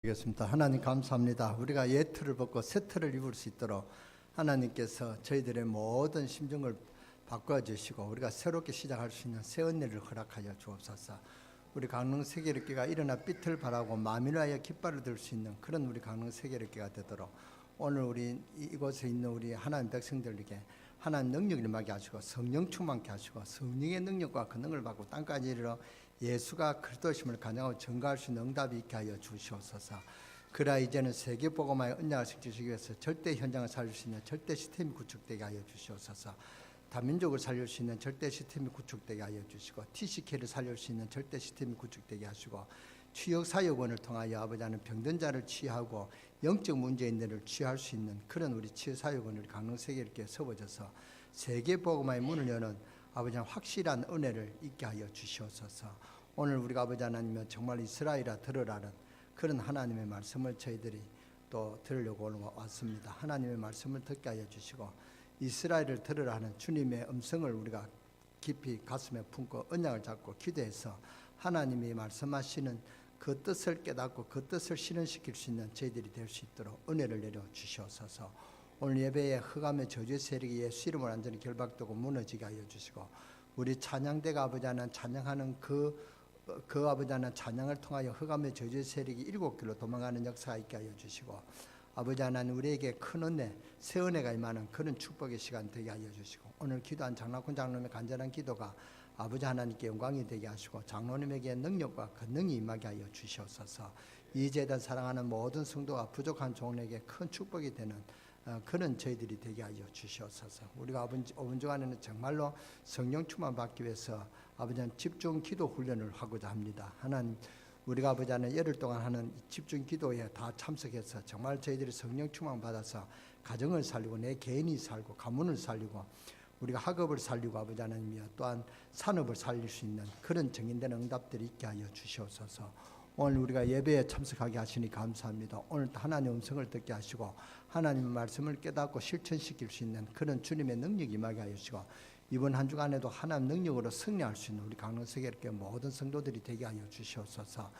겠습니다. 하나님 감사합니다. 우리가 예틀을 벗고 새 틀을 입을 수 있도록 하나님께서 저희들의 모든 심정을 바꿔 주시고 우리가 새롭게 시작할 수 있는 새 은혜를 허락하여 주옵소서. 우리 강릉 세계력교가 일어나 빛을 발하고 만민하여 깃발을 들 수 있는 그런 우리 강릉 세계력교가 되도록 오늘 우리 이곳에 있는 우리 하나님 백성들에게 하나님 능력을 임하게 하시고 성령 충만케 하시고 성령의 능력과 권능을 받고 땅까지 이르러 예수가 그리스도심을 간증하고 증거할 수 있는 응답이 있게 하여 주시옵소서. 그러나 이제는 세계복음화의 언약을 지키시기 위해서 절대 현장을 살릴 수 있는 절대 시스템이 구축되게 하여 주시옵소서. 다민족을 살릴 수 있는 절대 시스템이 구축되게 하여 주시고 TCK를 살릴 수 있는 절대 시스템이 구축되게 하시고 취역사역원을 통하여 아버지 하나님 병든 자를 치유하고 영적 문제인들을 치유할 수 있는 그런 우리 치유사역원을 강릉 세계일교에 세워져서 세계복음화의 문을 여는 아버지 하나님 확실한 은혜를 있게 하여 주시옵소서. 오늘 우리가 아버지 하나님은 정말 이스라엘아 들으라는 그런 하나님의 말씀을 저희들이 또 들으려고 오늘 왔습니다. 하나님의 말씀을 듣게 하여 주시고 이스라엘을 들으라 하는 주님의 음성을 우리가 깊이 가슴에 품고 언약을 잡고 기도해서 하나님이 말씀하시는 그 뜻을 깨닫고 그 뜻을 실현시킬 수 있는 저희들이 될 수 있도록 은혜를 내려 주시옵소서. 오늘 예배에 흑암의 저주의 세력이 예수 이름으로 완전히 결박되고 무너지게 하여 주시고 우리 찬양대가 아버지 하나님 찬양하는 그 아버지 하나님 찬양을 통하여 흑암의 저주의 세력이 일곱 길로 도망가는 역사가 있게 하여 주시고 아버지 하나님 우리에게 큰 은혜 새 은혜가 임하는 그런 축복의 시간 되게 하여 주시고 오늘 기도한 장락훈 장로님의 간절한 기도가 아버지 하나님께 영광이 되게 하시고 장로님에게 능력과 권능이 임하게 하여 주시옵소서. 이 재단 사랑하는 모든 성도가 부족한 종에게 큰 축복이 되는 그런 저희들이 되게 하여 주시옵소서. 우리가 5분 주간에는 정말로 성령 충만 받기 위해서 아버지 하나님 집중 기도 훈련을 하고자 합니다. 하나님 우리가 아버지 하나님 열흘 동안 하는 집중 기도에 다 참석해서 정말 저희들이 성령 충만 받아서 가정을 살리고 내 개인이 살고 가문을 살리고 우리가 학업을 살리고 아버지 하나님이여 또한 산업을 살릴 수 있는 그런 정인된 응답들이 있게 하여 주시옵소서. 오늘 우리가 예배에 참석하게 하시니 감사합니다. 오늘 하나님의 음성을 듣게 하시고 하나님의 말씀을 깨닫고 실천시킬 수 있는 그런 주님의 능력이 임하게 하여 주시고 이번 한 주간에도 하나님 능력으로 승리할 수 있는 우리 강릉세계일교회 모든 성도들이 되게 하여 주시옵소서.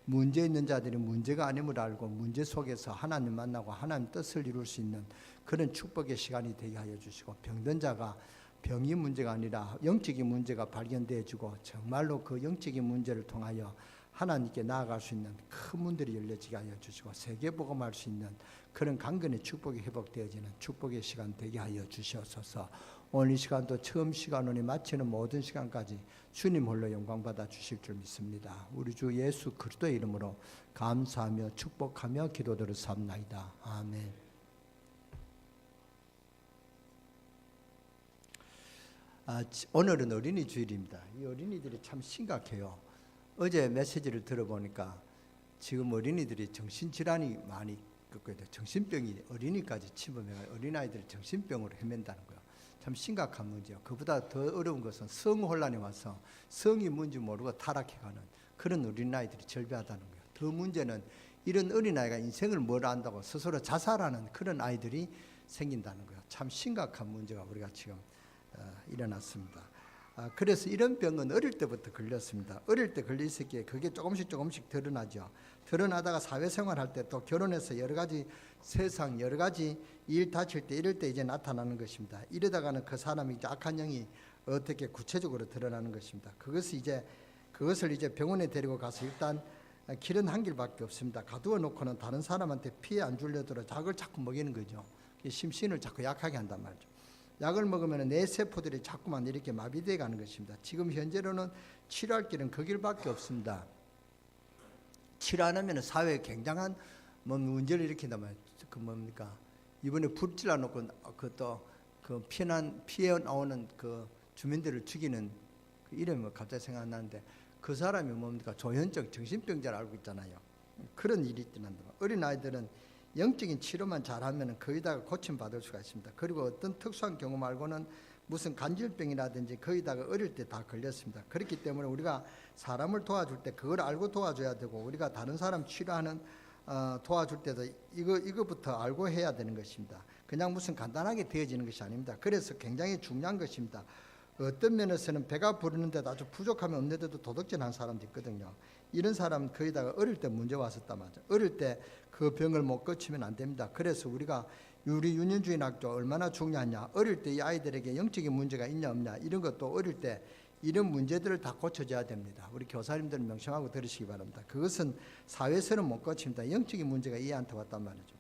문제 있는 자들이 문제가 아님을 알고 문제 속에서 하나님 만나고 하나님 뜻을 이룰 수 있는 그런 축복의 시간이 되게 하여 주시고 병든 자가 병이 문제가 아니라 영적인 문제가 발견되어지고 정말로 그 영적인 문제를 통하여 하나님께 나아갈 수 있는 큰 문들이 열려지게 하여 주시고 세계복음할 수 있는 그런 강건의 축복이 회복되어지는 축복의 시간 되게 하여 주시옵소서. 오늘 이 시간도 처음 시간으로 마치는 모든 시간까지 주님 홀로 영광 받아 주실 줄 믿습니다. 우리 주 예수 그리스도의 이름으로 감사하며 축복하며 기도드려 삼나이다. 아멘. 오늘은 어린이 주일입니다. 이 어린이들이 참 심각해요. 어제 메시지를 들어보니까 지금 어린이들이 정신질환이 많이 겪게 돼요. 정신병이 어린이까지 침범해서 어린아이들이 정신병으로 헤맨다는 거예요. 참 심각한 문제예요. 그보다 더 어려운 것은 성혼란이 와서 성이 뭔지 모르고 타락해가는 그런 어린아이들이 절비하다는 거예요. 더 문제는 이런 어린아이가 인생을 뭘 안다고 스스로 자살하는 그런 아이들이 생긴다는 거예요. 참 심각한 문제가 우리가 지금 일어났습니다. 그래서 이런 병은 어릴 때부터 걸렸습니다. 어릴 때 걸렸을 때 그게 조금씩 드러나죠. 드러나다가 사회생활할 때 또 결혼해서 여러 가지 세상 여러 가지 일 다칠 때 이럴 때 이제 나타나는 것입니다. 이러다가는 그 사람이 이제 악한 영이 어떻게 구체적으로 드러나는 것입니다. 그것을 이제 병원에 데리고 가서 일단 길은 한 길밖에 없습니다. 가두어 놓고는 다른 사람한테 피해 안 주려도록 약을 자꾸 먹이는 거죠. 심신을 자꾸 약하게 한단 말이죠. 약을 먹으면 내 세포들이 자꾸만 이렇게 마비되어 가는 것입니다. 지금 현재로는 치료할 길은 그 길밖에 없습니다. 치료 안 하면 사회에 굉장한 문제를 일으킨다면 그 뭡니까? 이번에 불질러 놓고 그 피해 나오는 그 주민들을 죽이는 그 이름이 갑자기 생각나는데 그 사람이 뭡니까? 조현적 정신병자를 알고 있잖아요. 그런 일이 있던데 어린 아이들은 영적인 치료만 잘하면 거기다가 고침받을 수가 있습니다. 그리고 어떤 특수한 경우 말고는 무슨 간질병이라든지 거기다가 어릴 때 다 걸렸습니다. 그렇기 때문에 우리가 사람을 도와줄 때 그걸 알고 도와줘야 되고 우리가 다른 사람 치료하는 도와줄 때도 이거부터 알고 해야 되는 것입니다. 그냥 무슨 간단하게 되어지는 것이 아닙니다. 그래서 굉장히 중요한 것입니다. 어떤 면에서는 배가 부르는데도 아주 부족함이 없는데도 도덕질하는 사람도 있거든요. 이런 사람은 거기다가 어릴 때 문제 왔었단 말이죠. 어릴 때 그 병을 못 고치면 안 됩니다. 그래서 우리가 우리 윤현주인 학교 얼마나 중요하냐. 어릴 때 이 아이들에게 영적인 문제가 있냐 없냐 이런 것도 어릴 때 이런 문제들을 다 고쳐줘야 됩니다. 우리 교사님들은 명심하고 들으시기 바랍니다. 그것은 사회에서는 못 고칩니다. 영적인 문제가 이해한테 왔단 말이죠.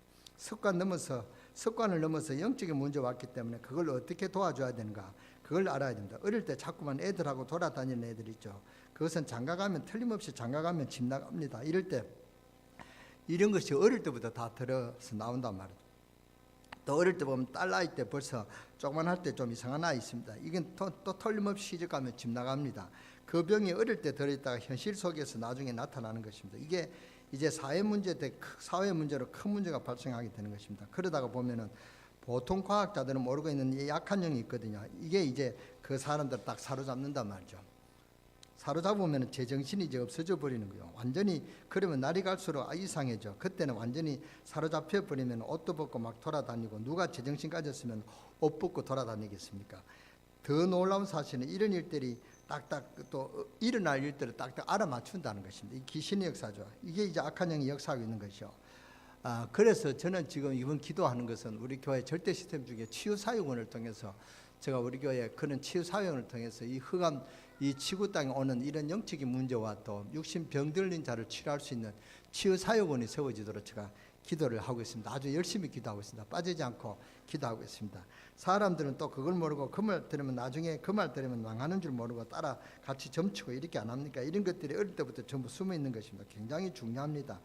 습관을 넘어서 영적인 문제가 왔기 때문에 그걸 어떻게 도와줘야 되는가 그걸 알아야 됩니다. 어릴 때 자꾸만 애들하고 돌아다니는 애들 있죠. 그것은 장가가면 틀림없이 장가가면 집 나갑니다. 이럴 때 이런 것이 어릴 때부터 다 들어서 나온단 말이죠. 또 어릴 때 보면 딸 나이 때 벌써 조그만 할 때 좀 이상한 아이 있습니다. 이건 또 틀림없이 시집가면 집 나갑니다. 그 병이 어릴 때 들어있다가 현실 속에서 나중에 나타나는 것입니다. 이게 이제 사회 문제로 큰 문제가 발생하게 되는 것입니다. 그러다가 보면은 보통 과학자들은 모르고 있는 이 약한 영이 있거든요. 이게 이제 그 사람들 딱 사로잡는단 말이죠. 사로잡으면 제정신이 이제 없어져 버리는 거예요. 완전히 그러면 날이 갈수록 이상해져. 그때는 완전히 사로잡혀 버리면 옷도 벗고 막 돌아다니고 누가 제정신 가졌으면 옷 벗고 돌아다니겠습니까? 더 놀라운 사실은 이런 일들이 딱딱 또 일어날 일들을 딱딱 알아맞춘다는 것입니다. 이 귀신의 역사죠. 이게 이제 악한 영이 역사하고 있는 것이죠. 그래서 저는 지금 이번 기도하는 것은 우리 교회 절대 시스템 중에 치유사역원을 통해서 제가 우리 교회 그런 치유사역을 통해서 이 흑암 이 지구 땅에 오는 이런 영적인 문제와 또 육신 병들린 자를 치료할 수 있는 치유사역원이 세워지도록 제가 기도를 하고 있습니다. 아주 열심히 기도하고 있습니다. 빠지지 않고 기도하고 있습니다. 사람들은 또 그걸 모르고 그 말 들으면 나중에 그 말 들으면 망하는 줄 모르고 따라 같이 점치고 이렇게 안 합니까? 이런 것들이 어릴 때부터 전부 숨어 있는 것입니다. 굉장히 중요합니다.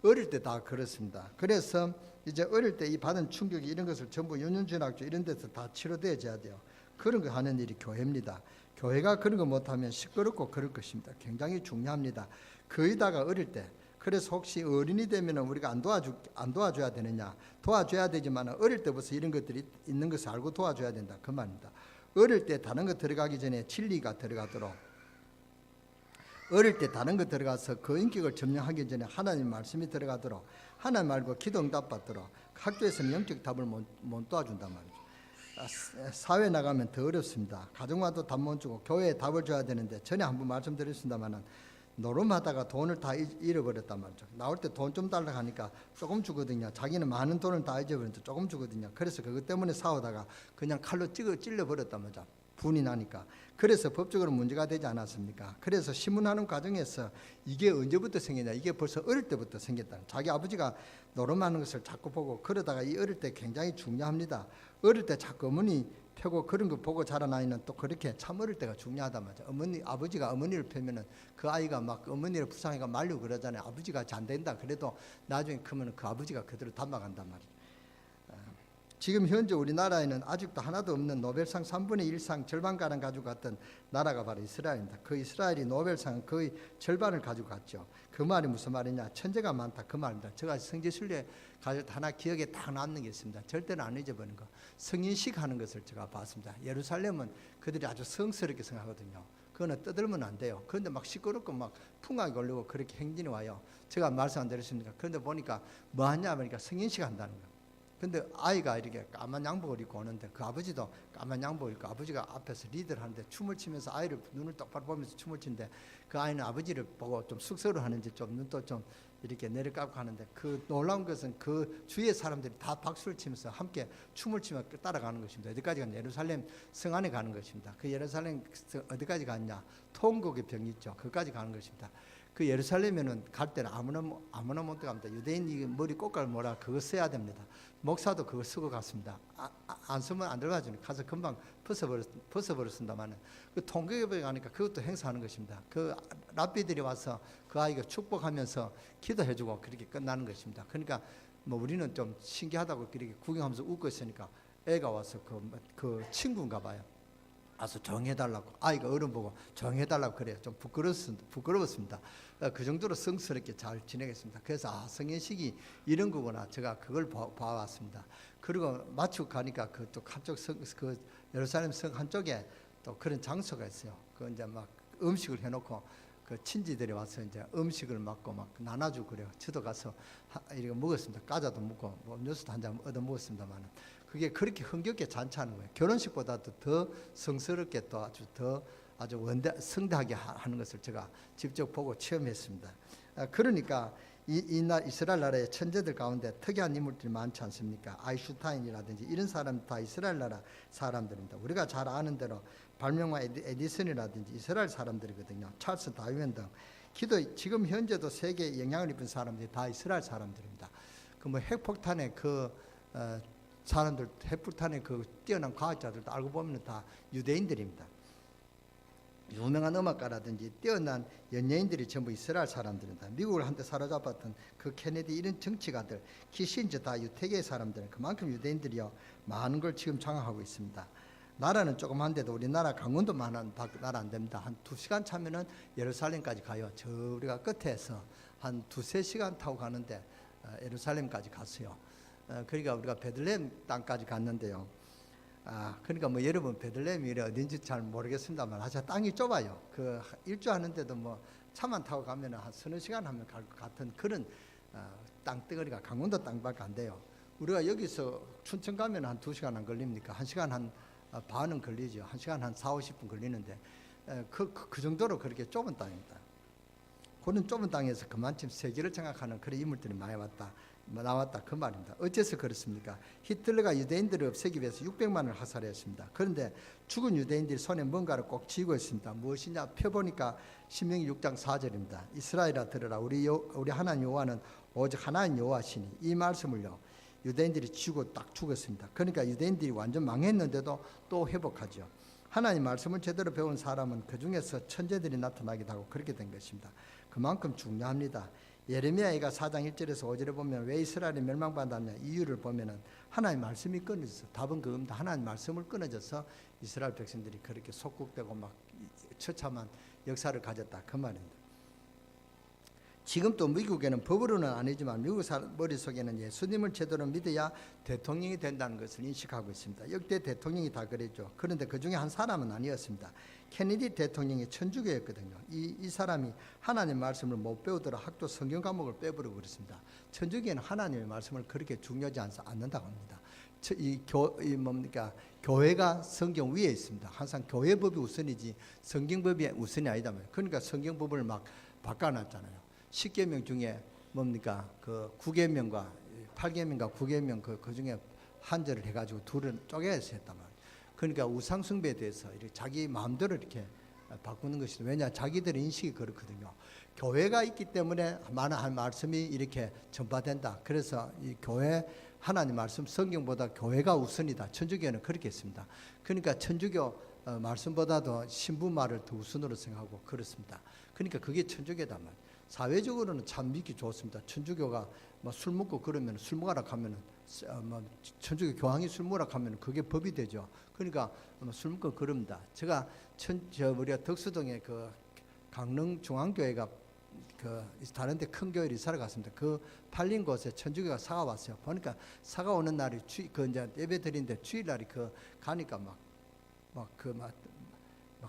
어릴 때 다 그렇습니다. 그래서 이제 어릴 때 이 받은 충격이 이런 것을 전부 윤현준학교 이런 데서 다 치료되어져야 돼요. 그런 거 하는 일이 교회입니다. 교회가 그런 거 못하면 시끄럽고 그럴 것입니다. 굉장히 중요합니다. 거기다가 어릴 때 그래서 혹시 어른이 되면 우리가 안 도와줘야 되느냐? 도와줘야 되지만 어릴 때부터 이런 것들이 있는 것을 알고 도와줘야 된다. 그 말입니다. 어릴 때 다른 거 들어가기 전에 진리가 들어가도록 어릴 때 다른 거 들어가서 그 인격을 점령하기 전에 하나님 말씀이 들어가도록 하나님 말고 기도 응답 받도록 학교에서는 영적 답을 못 도와준단 말이죠. 사회 나가면 더 어렵습니다. 가정과도 답 못 주고 교회에 답을 줘야 되는데 전에 한번 말씀드렸습니다만은 노름하다가 돈을 다 잃어버렸단 말이죠. 나올 때 돈 좀 달라고 하니까 조금 주거든요. 자기는 많은 돈을 다 잊어버렸는데 조금 주거든요. 그래서 그것 때문에 싸우다가 그냥 칼로 찔러버렸단 말이죠. 분이 나니까. 그래서 법적으로 문제가 되지 않았습니까? 그래서 신문하는 과정에서 이게 언제부터 생겼냐? 이게 벌써 어릴 때부터 생겼다. 자기 아버지가 노름하는 것을 자꾸 보고 그러다가 이 어릴 때 굉장히 중요합니다. 어릴 때 자꾸 어머니 펴고 그런 거 보고 자란 아이는 또 그렇게 참 어릴 때가 중요하단 말이죠. 아버지가 어머니를 펴면은 그 아이가 막 어머니를 불쌍해가 말리고 그러잖아요. 아버지가 잘 안 된다. 그래도 나중에 크면 그 아버지가 그대로 닮아간단 말이죠. 지금 현재 우리나라에는 아직도 하나도 없는 노벨상 3분의 1상 절반가량 가지고 갔던 나라가 바로 이스라엘입니다. 그 이스라엘이 노벨상 거의 절반을 가지고 갔죠. 그 말이 무슨 말이냐? 천재가 많다 그 말입니다. 제가 성지순례 가질 때 하나 기억에 딱 남는 게 있습니다. 절대로 안 잊어버리는 거. 성인식 하는 것을 제가 봤습니다. 예루살렘은 그들이 아주 성스럽게 생각하거든요. 그거는 떠들면 안 돼요. 그런데 막 시끄럽고 막 풍악이 걸리고 그렇게 행진이 와요. 제가 말씀 안 드렸습니까? 그런데 보니까 뭐 하냐 보니까 성인식 한다는 거예요. 근데 아이가 이렇게 까만 양복을 입고 오는데 그 아버지도 까만 양복을 입고 아버지가 앞에서 리드를 하는데 춤을 추면서 아이를 눈을 똑바로 보면서 춤을 추는데 그 아이는 아버지를 보고 좀 쑥스러워 하는지 좀 눈도 좀 이렇게 내려깎고 하는데 그 놀라운 것은 그 주위의 사람들이 다 박수를 치면서 함께 춤을 추며 따라가는 것입니다. 어디까지 가냐? 예루살렘 성 안에 가는 것입니다. 그 예루살렘 어디까지 갔냐? 통곡의 병이 있죠. 거기까지 가는 것입니다. 그 예루살렘에는 갈 때는 아무나 못 들어갑니다. 유대인이 머리 꽃갈 뭐라 그거 써야 됩니다. 목사도 그거 쓰고 갔습니다. 안 쓰면 안 들어가죠. 가서 금방 벗어버렸습니다만은 그 통곡에 가니까 그것도 행사하는 것입니다. 그 랍비들이 와서 그 아이가 축복하면서 기도해주고 그렇게 끝나는 것입니다. 그러니까 뭐 우리는 좀 신기하다고 그렇게 구경하면서 웃고 있으니까 애가 와서 그 친구인가 봐요. 와서 정해달라고 아이가 어른 보고 정해달라고 그래요. 좀 부끄러웠습니다. 그 정도로 성스럽게 잘 지내겠습니다. 그래서 성인식이 이런 거구나 제가 그걸 봐왔습니다. 그리고 마치고 가니까 그 또 한쪽 그 예루살렘 성 한쪽에 또 그런 장소가 있어요. 그 이제 막 음식을 해놓고 그 친지들이 와서 이제 음식을 맡고 막 나눠주고 그래요. 저도 가서 이렇게 먹었습니다. 과자도 먹고 뭐 음료수도 한 잔 얻어 먹었습니다만 그게 그렇게 흥겹게 잔치하는 거예요. 결혼식보다도 더 성스럽게 또 아주 성대하게 하는 것을 제가 직접 보고 체험했습니다. 그러니까 이스라엘 나라의 천재들 가운데 특이한 인물들이 많지 않습니까? 아인슈타인이라든지 이런 사람 다 이스라엘 나라 사람들입니다. 우리가 잘 아는 대로 발명가 에디슨이라든지 이스라엘 사람들이거든요. 찰스 다윈 등 지금 현재도 세계에 영향을 입은 사람들이 다 이스라엘 사람들입니다. 그 뭐 핵폭탄의 사람들, 핵폭탄의 뛰어난 과학자들도 알고 보면 다 유대인들입니다. 유명한 음악가라든지 뛰어난 연예인들이 전부 이스라엘 사람들입니다. 미국을 한때 사로잡았던 그 케네디 이런 정치가들, 키신저 다 유태계 사람들은 그만큼 유대인들이요 많은 걸 지금 장악하고 있습니다. 나라는 조그만데도 우리나라 강원도만한 나라 안 됩니다. 한 2시간 차면은 예루살렘까지 가요. 저 우리가 끝에서 한 2-3시간 타고 가는데 예루살렘까지 갔어요. 그러니까 우리가 베들레헴 땅까지 갔는데요. 그러니까 뭐 여러분 베들레헴이 어딘지 잘 모르겠습니다만 아주 땅이 좁아요. 그 일주하는데도 뭐 차만 타고 가면은 한 서너 시간 하면 갈 것 같은 그런 땅덩어리가 강원도 땅밖에 안 돼요. 우리가 여기서 춘천 가면 한 2시간 안 걸립니까? 1시간 한 반은 걸리죠. 1시간 한 40-50분 걸리는데 그 정도로 그렇게 좁은 땅입니다. 그런 좁은 땅에서 그만큼 세계를 장악하는 그런 인물들이 많이 나왔다 그 말입니다. 어째서 그렇습니까? 히틀러가 유대인들을 없애기 위해서 600만을 학살했습니다. 그런데 죽은 유대인들이 손에 뭔가를 꼭 쥐고 있습니다. 무엇이냐 펴보니까 신명기 6장 4절입니다. 이스라엘아 들으라 우리 하나님 여호와는 오직 하나님 여호와시니 이 말씀을요 유대인들이 쥐고 딱 죽었습니다. 그러니까 유대인들이 완전 망했는데도 또 회복하죠. 하나님 말씀을 제대로 배운 사람은 그 중에서 천재들이 나타나기도 하고 그렇게 된 것입니다. 그만큼 중요합니다. 예레미야가 4장 1절에서 5절에 보면 왜 이스라엘이 멸망받았냐 이유를 보면은 하나님 말씀이 끊어져서 답은 그겁니다. 하나님 말씀을 끊어져서 이스라엘 백성들이 그렇게 속국되고 막 처참한 역사를 가졌다 그 말입니다. 지금 또 미국에는 법으로는 아니지만 미국 머릿속에는 예수님을 제대로 믿어야 대통령이 된다는 것을 인식하고 있습니다. 역대 대통령이 다 그랬죠. 그런데 그 중에 한 사람은 아니었습니다. 케네디 대통령이 천주교였거든요. 이 사람이 하나님 말씀을 못 배우도록 학교 성경 과목을 빼버리고 그랬습니다. 천주교는 하나님의 말씀을 그렇게 중요하지 않는다고 합니다. 교회가 성경 위에 있습니다. 항상 교회법이 우선이지 성경법이 우선이 아니다. 그러니까 성경법을 막 바꿔놨잖아요. 10계명 중에 뭡니까? 그 9계명과 8계명과 9계명 그 중에 한절을 해가지고 둘은 쪼개서 했단 말이에요. 그러니까 우상숭배에 대해서 이렇게 자기 마음대로 이렇게 바꾸는 것이죠. 왜냐? 자기들의 인식이 그렇거든요. 교회가 있기 때문에 많은 말씀이 이렇게 전파된다. 그래서 이 교회 하나님 말씀 성경보다 교회가 우선이다. 천주교는 그렇게 했습니다. 그러니까 천주교 말씀보다도 신부 말을 더 우선으로 생각하고 그렇습니다. 그러니까 그게 천주교단 말이에요. 사회적으로는 참 믿기 좋습니다. 천주교가 뭐 술 먹고 그러면 술 먹으라 하면은 뭐 천주교 교황이 술 먹으라 하면은 그게 법이 되죠. 그러니까 술 먹고 그럽니다. 제가 우리가 덕수동에 그 강릉 중앙교회가 그 다른데 큰 교회를 이사를 갔습니다. 그 팔린 곳에 천주교가 사가 왔어요. 보니까 사가 오는 날이 그 이제 예배 드리는데 주일날이 가니까 막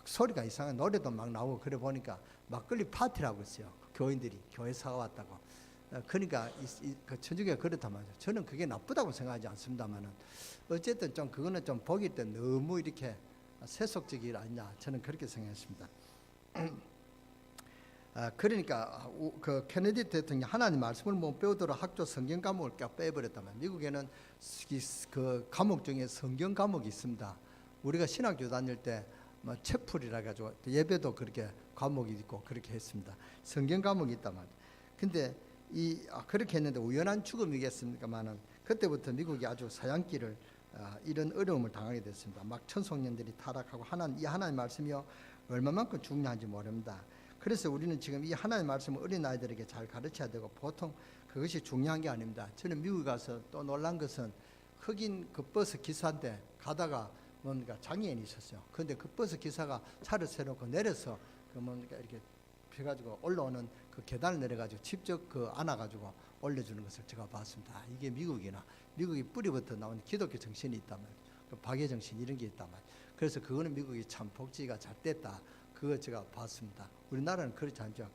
소리가 이상한 노래도 막 나오고 그래 보니까 막걸리 파티라고 했어요. 교인들이 교회 사가 왔다고. 그러니까 그 천주교가 그렇단 말이죠. 저는 그게 나쁘다고 생각하지 않습니다만은 어쨌든 좀 그거는 좀 보기 때 너무 이렇게 세속적이 아니냐 저는 그렇게 생각했습니다. 그러니까 그 케네디 대통령이 하나님 말씀을 못 배우도록 학교 성경 과목을 빼버렸다면 미국에는 그 과목 중에 성경 과목이 있습니다. 우리가 신학교 다닐 때 뭐 채플이라 가지고 예배도 그렇게 과목이 있고 그렇게 했습니다. 성경 과목이 있단 말이에요. 근데 그렇게 했는데 우연한 죽음이겠습니까만은 그때부터 미국이 아주 사양길을 이런 어려움을 당하게 됐습니다. 막 천송년들이 타락하고 하나님 말씀이요 얼마만큼 중요한지 모릅니다. 그래서 우리는 지금 이 하나님 말씀을 어린아이들에게 잘 가르쳐야 되고 보통 그것이 중요한 게 아닙니다. 저는 미국에 가서 또 놀란 것은 흑인 그 버스 기사인데 가다가 뭔가 장애인이 있었어요. 그런데 그 버스 기사가 차를 세워놓고 내려서 그 뭔가 이렇게 해가지고 올라오는 그 계단을 내려가지고 직접 그 안아가지고 올려주는 것을 제가 봤습니다. 이게 미국이 뿌리부터 나온 기독교 정신이 있단 말이에요. 그 박애 정신 이런 게 있단 말이에요. 그래서 그거는 미국이 참 복지가 잘 됐다. 그거 제가 봤습니다. 우리나라는 그렇지 않죠.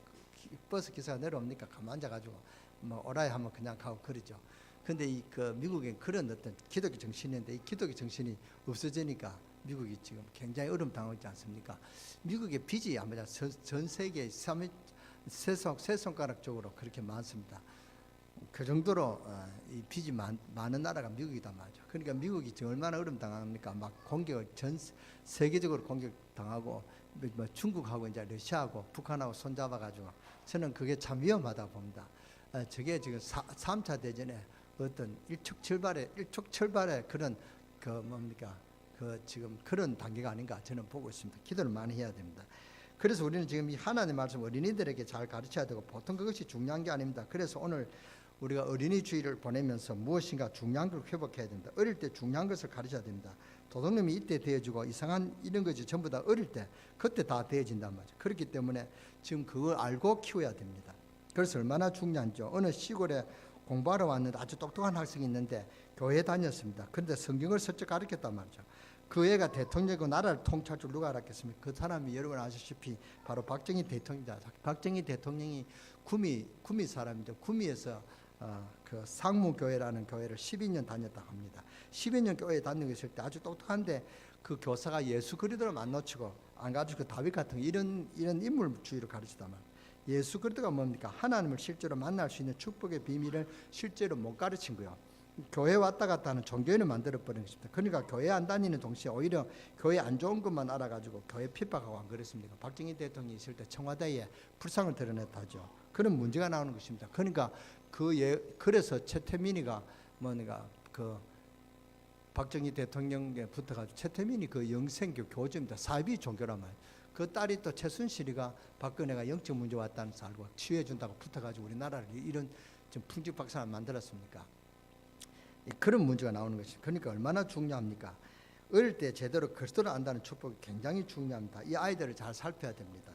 버스 기사가 내려옵니까? 가만 앉아가지고 뭐 오라이 하면 그냥 가고 그러죠. 근데 이 그 미국엔 그런 어떤 기독교 정신이 있는데 이 기독교 정신이 없어지니까 미국이 지금 굉장히 어려움 당하고 있지 않습니까? 미국의 빚이 아마 전 세계 세 손가락 쪽으로 그렇게 많습니다. 그 정도로 이 빚이 많은 나라가 미국이다 말이죠. 그러니까 미국이 지금 얼마나 어려움 당합니까? 막 공격을 전 세계적으로 공격 당하고 뭐 중국하고 이제 러시아하고 북한하고 손잡아가지고 저는 그게 참 위험하다 봅니다. 저게 지금 3차 대전에 어떤 일촉철발의 그런 그 뭡니까? 그 지금 그런 단계가 아닌가 저는 보고 있습니다. 기도를 많이 해야 됩니다. 그래서 우리는 지금 이 하나님의 말씀 어린이들에게 잘 가르쳐야 되고 보통 그것이 중요한 게 아닙니다. 그래서 오늘 우리가 어린이 주일을 보내면서 무엇인가 중요한 걸 회복해야 됩니다. 어릴 때 중요한 것을 가르쳐야 됩니다. 도둑놈이 이때 대해주고 이상한 이런 것이 전부 다 어릴 때 그때 다 대해진단 말이죠. 그렇기 때문에 지금 그걸 알고 키워야 됩니다. 그래서 얼마나 중요한지 어느 시골에 공부하러 왔는데 아주 똑똑한 학생이 있는데 교회에 다녔습니다. 그런데 성경을 슬쩍 가르쳤단 말이죠. 그 애가 대통령이고 나라를 통치할 줄 누가 알았겠습니까? 그 사람이 여러분 아시다시피 바로 박정희 대통령이다. 박정희 대통령이 구미 사람인데 구미에서 그 상무교회라는 교회를 12년 다녔다고 합니다. 12년 교회에 다니고 있을 때 아주 똑똑한데 그 교사가 예수 그리스도를 안 놓치고 안 가지고 다윗 같은 이런 인물주의를 가르치단 말이에요. 예수 그리스도가 뭡니까? 하나님을 실제로 만날 수 있는 축복의 비밀을 실제로 못 가르친 거예요. 교회 왔다 갔다 하는 종교인을 만들어버린 것입니다. 그러니까 교회 안 다니는 동시에 오히려 교회 안 좋은 것만 알아가지고 교회 핍박하고 안 그랬습니까? 박정희 대통령이 있을 때 청와대에 불상을 드러냈다죠. 그런 문제가 나오는 것입니다. 그러니까 그래서 최태민이가 뭔가 그 박정희 대통령에 붙어가지고 최태민이 그 영생교 교주입니다. 사이비 종교란 말이에요. 그 딸이 또 최순실이가 박근혜가 영적 문제 왔다는 걸 알고 치유해 준다고 붙어가지고 우리나라를 이런 좀 풍직박산을 만들었습니까? 그런 문제가 나오는 것입니다. 그러니까 얼마나 중요합니까? 어릴 때 제대로 그리스도를 안다는 축복이 굉장히 중요합니다. 이 아이들을 잘 살펴야 됩니다.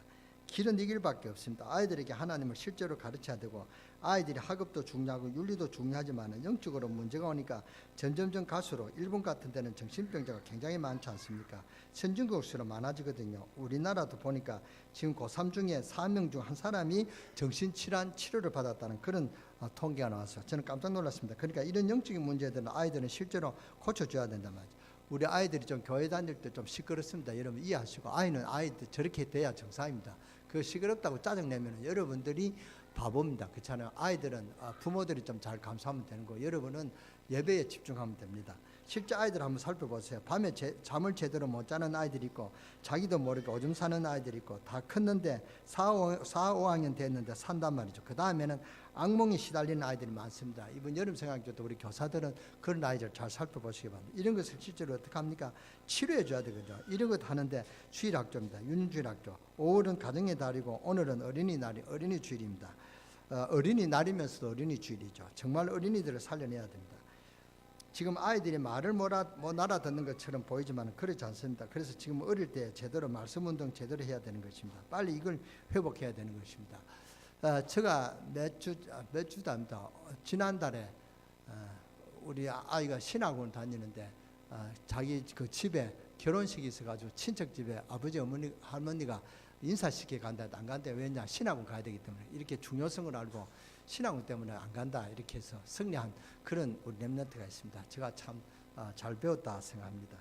길은 이 길밖에 없습니다. 아이들에게 하나님을 실제로 가르쳐야 되고 아이들이 학업도 중요하고 윤리도 중요하지만 영적으로 문제가 오니까 점점점 갈수록 일본 같은 데는 정신병자가 굉장히 많지 않습니까? 선진국수록 많아지거든요. 우리나라도 보니까 지금 고3 중에 4명 중 한 사람이 정신질환 치료를 받았다는 그런 통계가 나왔어요. 저는 깜짝 놀랐습니다. 그러니까 이런 영적인 문제들은 아이들은 실제로 고쳐줘야 된단 말이죠. 우리 아이들이 좀 교회 다닐 때 좀 시끄럽습니다. 여러분 이해하시고 아이들 저렇게 돼야 정상입니다. 그 시끄럽다고 짜증내면 여러분들이 바보입니다. 그렇잖아요. 아이들은 부모들이 좀 잘 감수하면 되는 거. 여러분은 예배에 집중하면 됩니다. 실제 아이들 한번 살펴보세요. 밤에 잠을 제대로 못 자는 아이들이 있고 자기도 모르게 오줌 싸는 아이들이 있고 다 컸는데 4, 5학년 됐는데 산단 말이죠. 그 다음에는 악몽에 시달리는 아이들이 많습니다. 이번 여름 생각해도 우리 교사들은 그런 아이들 잘 살펴보시기 바랍니다. 이런 것을 실제로 어떻게 합니까? 치료해 줘야 되거든요. 이런 것 하는데 주일학교입니다. 윤주일학교. 5월은 가정의 달이고 오늘은 어린이날이 어린이 주일입니다. 어린이날이면서도 어린이 주일이죠. 정말 어린이들을 살려내야 됩니다. 지금 아이들이 말을 못 알아듣는 것처럼 보이지만 그렇지 않습니다. 그래서 지금 어릴 때 제대로 말씀 운동 제대로 해야 되는 것입니다. 빨리 이걸 회복해야 되는 것입니다. 제가 몇 주입니다. 지난달에 우리 아이가 신학원 다니는데 자기 그 집에 결혼식이 있어가지고 친척 집에 아버지 어머니 할머니가 인사시켜 간다 해도 안 간대. 왜냐? 신학원 가야 되기 때문에. 이렇게 중요성을 알고 신학원 때문에 안 간다 이렇게 해서 승리한 그런 우리 렘넌트가 있습니다. 제가 참 잘 배웠다 생각합니다.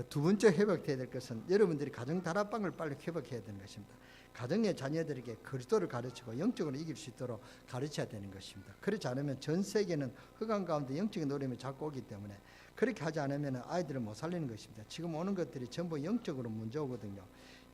두 번째 회복해야 될 것은 여러분들이 가정 다락방을 빨리 회복해야 되는 것입니다. 가정의 자녀들에게 그리스도를 가르치고 영적으로 이길 수 있도록 가르쳐야 되는 것입니다. 그렇지 않으면 전 세계는 흑암 가운데 영적인 어려움이 자꾸 오기 때문에 그렇게 하지 않으면 아이들을 못 살리는 것입니다. 지금 오는 것들이 전부 영적으로 문제 오거든요.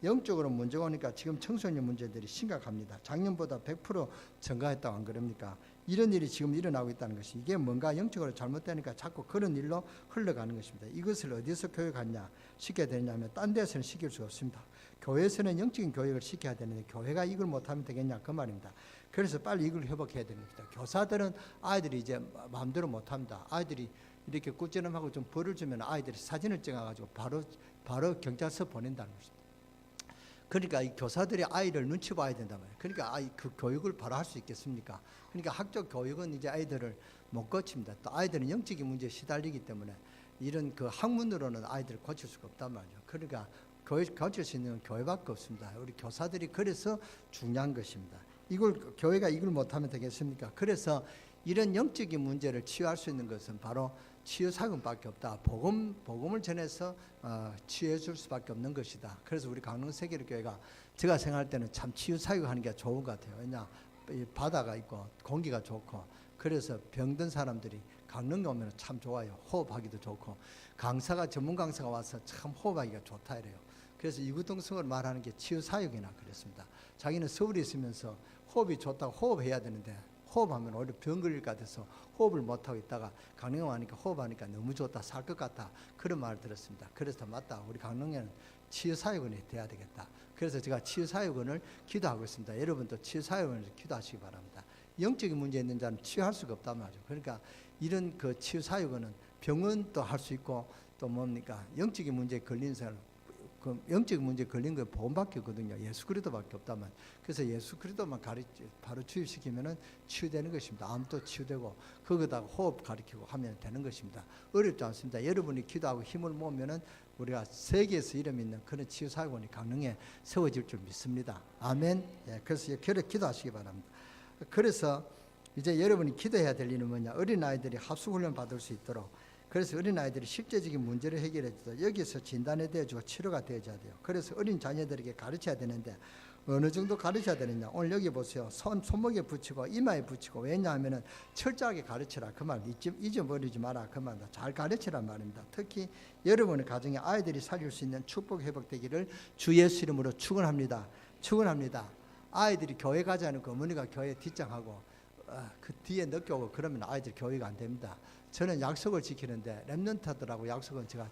영적으로 문제가 오니까 지금 청소년 문제들이 심각합니다. 작년보다 100% 증가했다고 안 그럽니까? 이런 일이 지금 일어나고 있다는 것이 이게 뭔가 영적으로 잘못되니까 자꾸 그런 일로 흘러가는 것입니다. 이것을 어디서 교육하냐 시켜야 되냐면 딴 데서는 시킬 수 없습니다. 교회에서는 영적인 교육을 시켜야 되는데 교회가 이걸 못하면 되겠냐 그 말입니다. 그래서 빨리 이걸 회복해야 되는 겁니다. 교사들은 아이들이 이제 마음대로 못합니다. 아이들이 이렇게 꾸지람하고 좀 벌을 주면 아이들이 사진을 찍어가지고 바로 경찰서 보낸다는 것입니다. 그러니까 이 교사들이 아이를 눈치 봐야 된단 말이에요. 그러니까 그 교육을 바로 할 수 있겠습니까? 그러니까 학적 교육은 이제 아이들을 못 고칩니다. 또 아이들은 영적인 문제에 시달리기 때문에 이런 그 학문으로는 아이들을 고칠 수가 없단 말이죠. 그러니까 가질 수 있는 건 교회밖에 없습니다. 우리 교사들이 그래서 중요한 것입니다. 이걸 교회가 이걸 못하면 되겠습니까? 그래서 이런 영적인 문제를 치유할 수 있는 것은 바로 치유 사역밖에 없다. 복음을 전해서 치유해 줄 수밖에 없는 것이다. 그래서 우리 강릉 세계교회가 제가 생각할 때는 참 치유 사역하는 게 좋은 것 같아요. 왜냐 바다가 있고 공기가 좋고 그래서 병든 사람들이 강릉에 오면 참 좋아요. 호흡하기도 좋고 전문 강사가 와서 참 호흡하기가 좋다 이래요. 그래서 이구동성을 말하는 게 치유 사역이나 그랬습니다. 자기는 서울에 있으면서 호흡이 좋다고 호흡해야 되는데 호흡하면 오히려 병 걸릴 것 같아서 호흡을 못하고 있다가 강릉에 와니까 호흡하니까 너무 좋다, 살 것 같다 그런 말을 들었습니다. 그래서 맞다, 우리 강릉에는 치유사역원이 돼야 되겠다. 그래서 제가 치유사역원을 기도하고 있습니다. 여러분도 치유사역원을 기도하시기 바랍니다. 영적인 문제 있는 자는 치유할 수가 없단 말이죠. 그러니까 이런 그 치유사역원은 병원도 할 수 있고 또 뭡니까 영적인 문제에 걸린 사람 그 영적인 문제에 걸린 거 보험밖에 없거든요. 예수 그리스도밖에 없다면. 그래서 예수 그리스도만 바로 주입시키면은 치유되는 것입니다. 암도 치유되고 거기다가 호흡 가르치고 하면 되는 것입니다. 어렵지 않습니다. 여러분이 기도하고 힘을 모으면은 우리가 세계에서 이름 있는 그런 치유사역원이 강릉에 세워질 줄 믿습니다. 아멘. 예, 그래서 기도하시기 바랍니다. 그래서 이제 여러분이 기도해야 될 일은 뭐냐? 어린아이들이 합숙훈련 받을 수 있도록, 그래서 어린아이들이 실제적인 문제를 해결해 주고 여기서 진단에 대해주고 치료가 되어져야 돼요. 그래서 어린 자녀들에게 가르쳐야 되는데 어느 정도 가르쳐야 되느냐? 오늘 여기 보세요. 손목에 붙이고 이마에 붙이고, 왜냐하면 철저하게 가르치라 그 말, 잊어버리지 마라 그 말, 잘 가르치란 말입니다. 특히 여러분의 가정에 아이들이 살릴 수 있는 축복 회복되기를 주 예수 이름으로 축원합니다. 축원합니다. 아이들이 교회 가지 않고 어머니가 교회 뒷장하고 그 뒤에 늦게 오고 그러면 아이들 교회가 안 됩니다. 저는 약속을 지키는데 렘넌트들하고 약속은 제가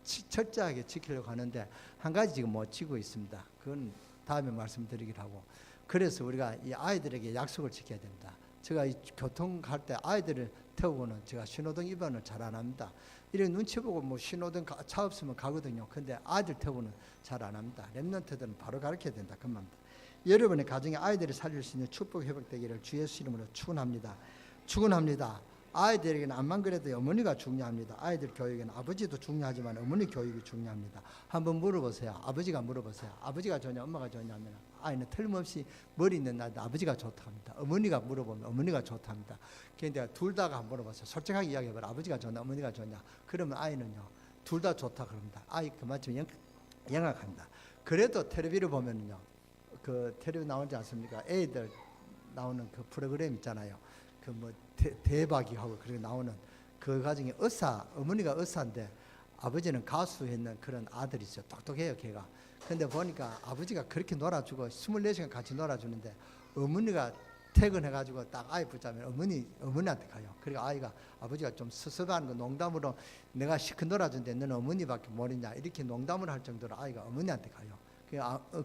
철저하게 지키려고 하는데 한 가지 지금 못 지키고 있습니다. 그건 다음에 말씀드리기로 하고, 그래서 우리가 이 아이들에게 약속을 지켜야 됩니다. 제가 이 교통할 때 아이들을 태우고는 제가 신호등 위반을 잘 안 합니다. 이런 눈치 보고 뭐 신호등 차 없으면 가거든요. 근데 아이들 태우고는 잘 안 합니다. 렘넌트들은 바로 가르쳐야 된다 그 말입니다. 여러분의 가정에 아이들이 살릴 수 있는 축복 회복되기를 주 예수 이름으로 축원합니다. 축원합니다. 아이들에게는 암만 그래도 어머니가 중요합니다. 아이들 교육에는 아버지도 중요하지만 어머니 교육이 중요합니다. 한번 물어보세요. 아버지가 물어보세요. 아버지가 좋냐 엄마가 좋냐 하면 아이는 틀림없이 머리 있는 날도 아버지가 좋다고 합니다. 어머니가 물어보면 어머니가 좋다고 합니다. 그런데 둘 다가 물어보세요. 솔직하게 이야기해봐라. 아버지가 좋냐 어머니가 좋냐. 그러면 아이는요 둘 다 좋다 그럽니다. 아이 그만큼 영악합니다. 그래도 텔레비를 보면요 그 텔레비 나오지 않습니까? 애들 나오는 그 프로그램 있잖아요. 그 뭐 대박이 하고 그렇게 나오는 그 가정에 어머니가 의사인데 아버지는 가수 했는 그런 아들이 있어요. 똑똑해요 걔가. 근데 보니까 아버지가 그렇게 놀아주고 24시간 같이 놀아주는데 어머니가 퇴근해가지고 딱 아이 붙자면 어머니한테 가요. 그리고 아이가 아버지가 좀 섭섭한 거 농담으로 내가 시큰 놀아준데 너는 어머니밖에 모르냐 이렇게 농담을 할 정도로 아이가 어머니한테 가요.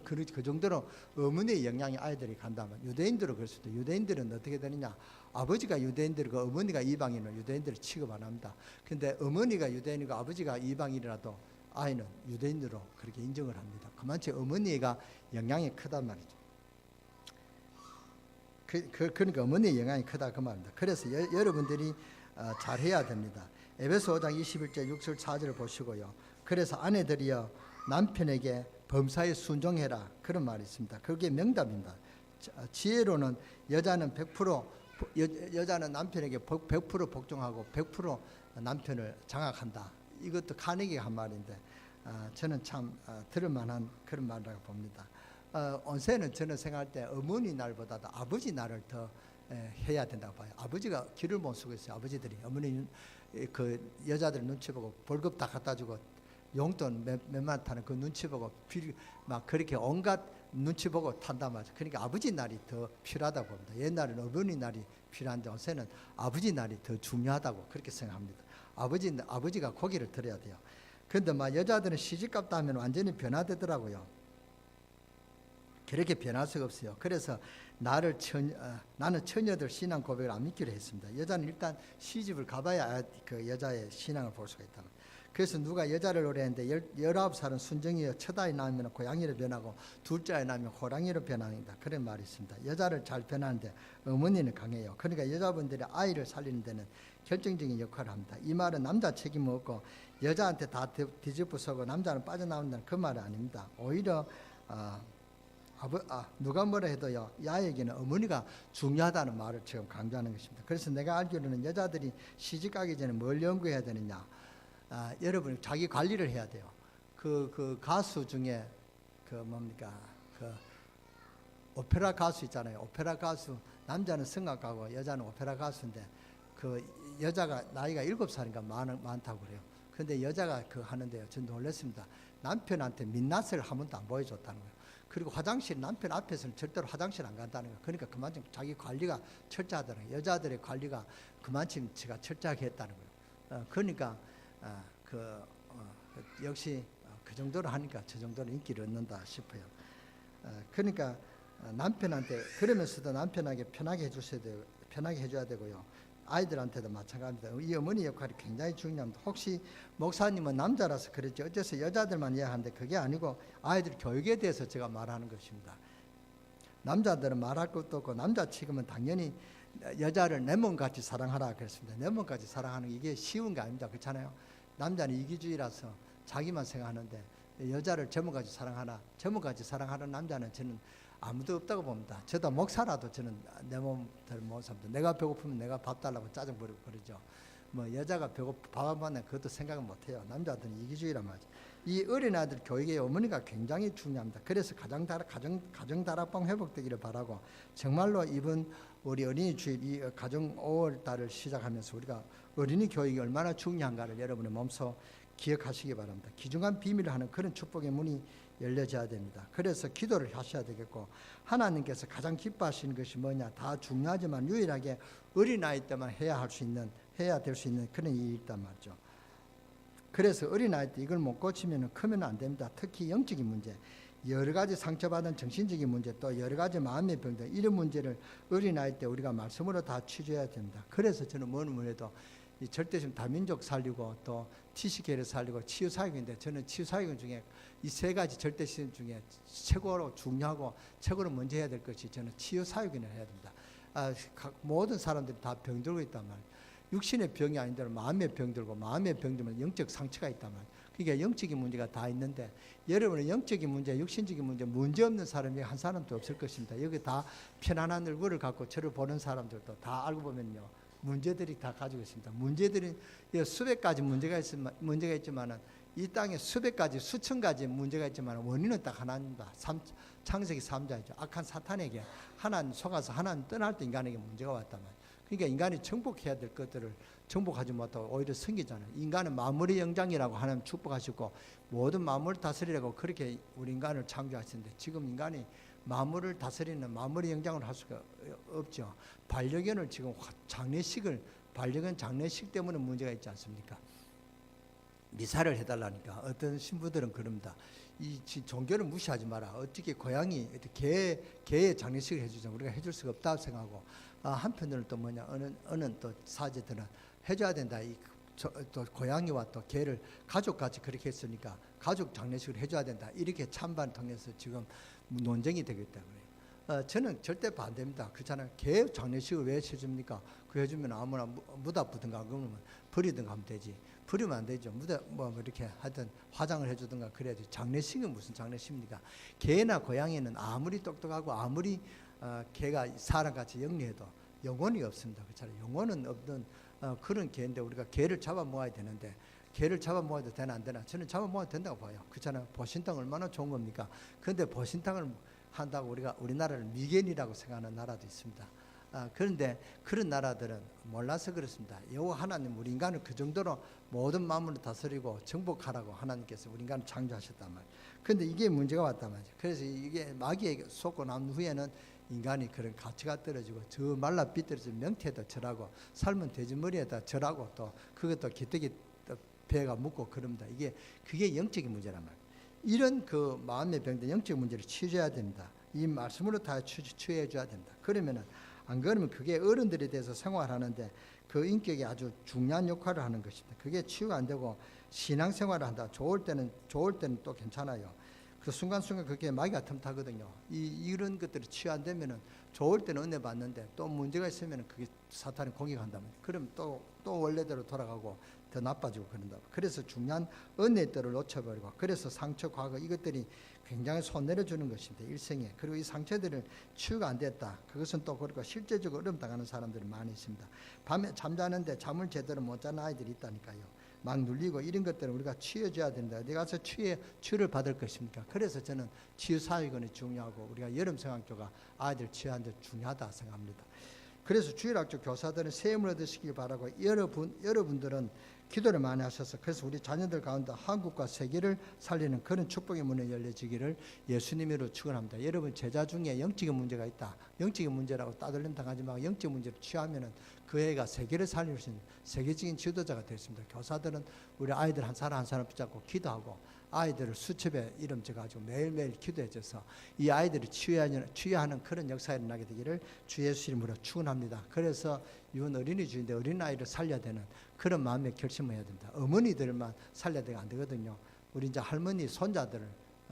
그 정도로 어머니의 영향이 아이들이 간다면 유대인들은 그럴 수도. 유대인들은 어떻게 되느냐? 아버지가 유대인들이고 어머니가 이방인을 유대인들을 취급 안 합니다. 근데 어머니가 유대인이고 아버지가 이방인이라도 아이는 유대인으로 그렇게 인정을 합니다. 그만큼 어머니가 영향이 크단 말이죠. 그러니까 어머니의 영향이 크다 그 말입니다. 그래서 여러분들이 잘해야 됩니다. 에베소 5장 21절 6절 4절을 보시고요. 그래서 아내들이여 남편에게 범사에 순종해라 그런 말이 있습니다. 그게 명답입니다. 지혜로는 여자는 100% 여자는 남편에게 100% 복종하고 100% 남편을 장악한다. 이것도 카네기가 한 말인데 저는 참 들을 만한 그런 말이라고 봅니다. 온세는 저는 생각할 때 어머니 날보다도 아버지 날을 더 해야 된다고 봐요. 아버지가 길을 못 쓰고 있어요. 아버지들이 어머니 그 여자들 눈치 보고 벌금 다 갖다 주고 용돈 몇만 타는 그 눈치 보고 막 그렇게 온갖 눈치 보고 탄단 말이죠. 그러니까 아버지 날이 더 필요하다고 봅니다. 옛날에는 어머니 날이 필요한데 요새는 아버지 날이 더 중요하다고 그렇게 생각합니다. 아버지가 고기를 드려야 돼요. 그런데 막 여자들은 시집갔다 하면 완전히 변화되더라고요. 그렇게 변할 수가 없어요. 그래서 나는 처녀들 신앙 고백을 안 믿기로 했습니다. 여자는 일단 시집을 가봐야 그 여자의 신앙을 볼 수가 있다. 그래서 누가 여자를 노래하는데 19살은 순정이요, 첫 아이 낳으면 고양이로 변하고 둘째 아이 낳으면 호랑이로 변합니다. 그런 말이 있습니다. 여자를 잘 변하는데 어머니는 강해요. 그러니까 여자분들이 아이를 살리는 데는 결정적인 역할을 합니다. 이 말은 남자 책임 없고 여자한테 다 뒤집어서고 남자는 빠져나온다는 그 말은 아닙니다. 오히려 누가 뭐라 해도요, 야에게는 어머니가 중요하다는 말을 지금 강조하는 것입니다. 그래서 내가 알기로는 여자들이 시집가기 전에 뭘 연구해야 되느냐, 여러분 자기 관리를 해야 돼요. 그 가수 중에 그 오페라 가수 있잖아요. 오페라 가수, 남자는 성악가고 여자는 오페라 가수인데 그 여자가 나이가 7살인가 많다고 그래요. 근데 여자가 하는데요, 전 놀랐습니다. 남편한테 민낯을 한 번도 안 보여줬다는 거예요. 그리고 화장실, 남편 앞에서는 절대로 화장실 안 간다는 거예요. 그러니까 그만큼 자기 관리가 철저하다는 거예요. 여자들의 관리가 그만큼 제가 철저하게 했다는 거예요. 그러니까 역시 그 정도로 하니까 저 정도로 인기를 얻는다 싶어요. 그러니까 남편한테, 그러면서도 남편에게 편하게 해줘야 되고요. 아이들한테도 마찬가지입니다. 이 어머니 역할이 굉장히 중요합니다. 혹시 목사님은 남자라서 그랬죠. 어째서 여자들만 이야기하는데 그게 아니고 아이들 교육에 대해서 제가 말하는 것입니다. 남자들은 말할 것도 없고 남자 취급은 당연히 여자를 내 몸같이 사랑하라 그랬습니다. 내 몸같이 사랑하는 게 이게 쉬운 게 아닙니다. 그렇잖아요. 남자는 이기주의라서 자기만 생각하는데 여자를 제몸같이 사랑하라, 제몸같이 사랑하는 남자는 저는 아무도 없다고 봅니다. 저도 목사라도 저는 내 몸을 못 삽니다. 내가 배고프면 내가 밥 달라고 짜증 부리고 그러죠. 뭐 여자가 밥 안 받는 그것도 생각을 못해요. 남자들은 이기주의란 말이죠. 이 어린아이들 교육에 어머니가 굉장히 중요합니다. 그래서 가정 다락방 회복되기를 바라고, 정말로 이번 우리 어린이 주일 이 가정 5월 달을 시작하면서 우리가 어린이 교육이 얼마나 중요한가를 여러분의 몸소 기억하시기 바랍니다. 귀중한 비밀을 하는 그런 축복의 문이 열려져야 됩니다. 그래서 기도를 하셔야 되겠고, 하나님께서 가장 기뻐하시는 것이 뭐냐, 다 중요하지만 유일하게 어린아이 때만 해야 될 수 있는 그런 일이 있단 말이죠. 그래서 어린아이 때 이걸 못 고치면 크면 안 됩니다. 특히 영적인 문제, 여러 가지 상처받은 정신적인 문제, 또 여러 가지 마음의 병들, 이런 문제를 어린아이 때 우리가 말씀으로 다 치료해야 됩니다. 그래서 저는 뭐해도 이 절대심 다민족 살리고 또 TC계를 살리고 치유사역인데, 저는 치유사역 중에 이 세 가지 절대심 중에 최고로 중요하고 최고로 먼저 해야 될 것이 저는 치유사역을 해야 됩니다. 모든 사람들이 다 병들고 있단 말이에요. 육신의 병이 아닌데도 마음의 병들고, 마음의 병들면 영적 상처가 있단 말이에요. 그러니까 영적인 문제가 다 있는데, 여러분의 영적인 문제, 육신적인 문제 없는 사람이 한 사람도 없을 것입니다. 여기 다 편안한 얼굴을 갖고 저를 보는 사람들도 다 알고 보면요, 문제들이 다 가지고 있습니다. 문제들이 수백 가지 문제가 있지만은 이 땅에 수백 가지, 수천 가지 문제가 있지만 원인은 딱 하나입니다. 창세기 3장이죠. 악한 사탄에게 하나님 속아서 하나님 떠날 때 인간에게 문제가 왔단 말이에요. 그러니까 인간이 정복해야 될 것들을 정복하지 못하고 오히려 생기잖아요. 인간은 마무리 영장이라고 하나님 축복하시고 모든 마무리를 다스리라고 그렇게 우리 인간을 창조하시는데, 지금 인간이 마무리를 다스리는 마무리 영장을 할 수가 없죠. 반려견을 지금 반려견 장례식 때문에 문제가 있지 않습니까? 미사를 해달라니까 어떤 신부들은 그럽니다. 이 종교를 무시하지 마라. 어떻게 고양이, 개의 장례식을 해주자. 우리가 해줄 수가 없다고 생각하고, 한편으로는 또 어느 또 사제들은 해줘야 된다. 또 고양이와 또 개를 가족같이 그렇게 했으니까 가족 장례식을 해줘야 된다. 이렇게 찬반을 통해서 지금 논쟁이 되기 때문에 저는 절대 반대입니다. 그렇잖아요. 개 장례식을 왜 해줍니까? 그 해주면 아무나 무다 부든가 그러면 버리든가 하면 되지. 버리면 안 되죠. 뭐 이렇게 하여튼 화장을 해주든가 그래야지. 장례식은 무슨 장례식입니까? 개나 고양이는 아무리 똑똑하고 아무리 개가 사람같이 영리해도 영혼이 없습니다. 그렇잖아요. 영혼은 없는 그런 개인데 우리가 개를 잡아먹어야 되는데, 개를 잡아먹어도 되나 안 되나? 저는 잡아먹어도 된다고 봐요. 그렇잖아요. 보신탕 얼마나 좋은 겁니까? 그런데 보신탕을 한다고 우리나라를 미개인이라고 생각하는 나라도 있습니다. 그런데 그런 나라들은 몰라서 그렇습니다. 여호와 하나님 우리 인간을 그 정도로 모든 마음으로 다스리고 정복하라고 하나님께서 우리 인간을 창조하셨단 말이에요. 그런데 이게 문제가 왔단 말이에요. 그래서 이게 마귀에게 속고 난 후에는 인간이 그런 가치가 떨어지고 저 말라 삐뚤어진 명태도 절하고 삶은 돼지머리에다 절하고 또 그것도 기특이 배가 묻고 그럽니다. 그게 영적인 문제란 말이에요. 이런 그 마음의 병든 영적 문제를 치유해야 됩니다. 이 말씀으로 다 치유해 줘야 됩니다. 그러면은 안 그러면 그게 어른들에 대해서 생활하는데 그 인격이 아주 중요한 역할을 하는 것입니다. 그게 치유가 안 되고 신앙생활을 한다. 좋을 때는 또 괜찮아요. 그 순간순간 그게 마귀가 틈타거든요. 이런 것들이 치유 안 되면은 좋을 때는 은혜 받는데 또 문제가 있으면은 그게 사탄이 공격한다면 그럼 또 원래대로 돌아가고 더 나빠지고 그런다. 그래서 중요한 은혜의 때를 놓쳐버리고 그래서 상처, 과거 이것들이 굉장히 손 내려주는 것인데 일생에 그리고 이 상처들을 치유가 안 됐다. 그것은 또 그렇고 실제적으로 어려움 당하는 사람들이 많이 있습니다. 밤에 잠자는데 잠을 제대로 못 자는 아이들이 있다니까요. 막 눌리고 이런 것들은 우리가 치유해줘야 된다. 어디 가서 치유를 받을 것입니까? 그래서 저는 치유사역이 중요하고 우리가 여름성학교가 아이들 치유하는 데 중요하다 생각합니다. 그래서 주일학교 교사들은 세움을 얻으시길 바라고 여러분들은 기도를 많이 하셔서 그래서 우리 자녀들 가운데 한국과 세계를 살리는 그런 축복의 문이 열려지기를 예수님으로 축원합니다. 여러분 제자 중에 영적인 문제가 있다. 영적인 문제라고 따돌림 당하지 말고 영적 문제를 취하면은 그 애가 세계를 살릴 수 있는 세계적인 지도자가 되었습니다. 교사들은 우리 아이들 한 사람 한 사람 붙잡고 기도하고 아이들을 수첩에 이름 적어가지고 매일매일 기도해줘서 이 아이들을 치유하는 그런 역사가 일어나게 되기를 주 예수 이름으로 축원합니다. 그래서 이건 어린이 주인데 어린아이를 살려야 되는 그런 마음의 결심을 해야 된다. 어머니들만 살려야 안 되거든요. 우리 이제 할머니 손자들을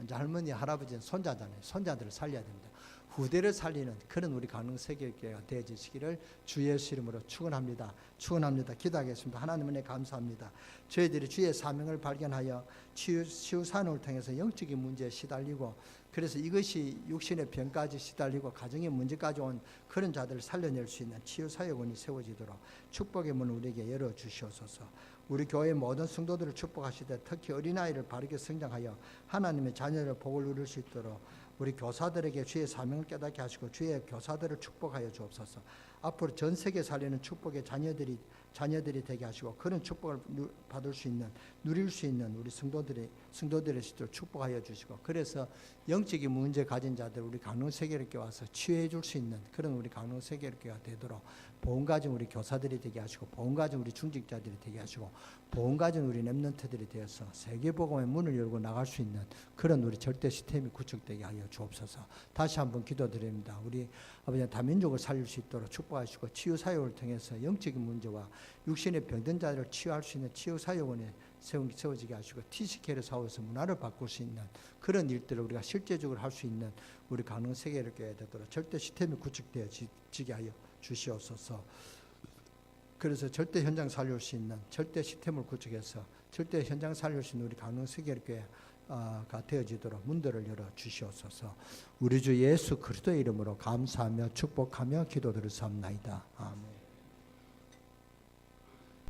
이제 할머니 할아버지는 손자잖아요. 손자들을 살려야 됩니다. 후대를 살리는 그런 우리 강릉세계교회가 되어지시기를 주 예수 이름으로 축원합니다. 축원합니다. 기도하겠습니다. 하나님 은혜 감사합니다. 저희들이 주의 사명을 발견하여 치유 산업을 통해서 영적인 문제에 시달리고 그래서 이것이 육신의 병까지 시달리고 가정의 문제까지 온 그런 자들을 살려낼 수 있는 치유사역원이 세워지도록 축복의 문을 우리에게 열어주시옵소서. 우리 교회의 모든 성도들을 축복하시되 특히 어린아이를 바르게 성장하여 하나님의 자녀를 복을 누릴 수 있도록 우리 교사들에게 주의 사명을 깨닫게 하시고 주의 교사들을 축복하여 주옵소서. 앞으로 전 세계 살리는 축복의 자녀들이 되게 하시고 그런 축복을 받을 수 있는 누릴 수 있는 우리 성도들의 시도를 축복하여 주시고 그래서 영적인 문제 가진 자들 우리 강릉세계롭게 와서 치유해 줄 수 있는 그런 우리 강릉세계롭게가 되도록 보험 가진 우리 교사들이 되게 하시고 보험 가진 우리 중직자들이 되게 하시고 보험 가진 우리 렘넌트들이 되어서 세계복음의 문을 열고 나갈 수 있는 그런 우리 절대 시스템이 구축되게 하여 주옵소서. 다시 한번 기도드립니다. 우리 아버지 다민족을 살릴 수 있도록 축복하시고 치유사역을 통해서 영적인 문제와 육신의 병든 자들을 치유할 수 있는 치유사역원에 세워지게 하시고 TCK를 사오서 문화를 바꿀 수 있는 그런 일들을 우리가 실제적으로 할 수 있는 우리 강릉세계를 교회가 되도록 절대 시스템이 구축되어지게 하여 주시옵소서. 그래서 절대 현장 살릴 수 있는 절대 시스템을 구축해서 절대 현장 살릴 수 있는 우리 강릉세계교회가 되어지도록 문들을 열어 주시옵소서. 우리 주 예수 그리스도의 이름으로 감사하며 축복하며 기도드렸사옵나이다. 아멘.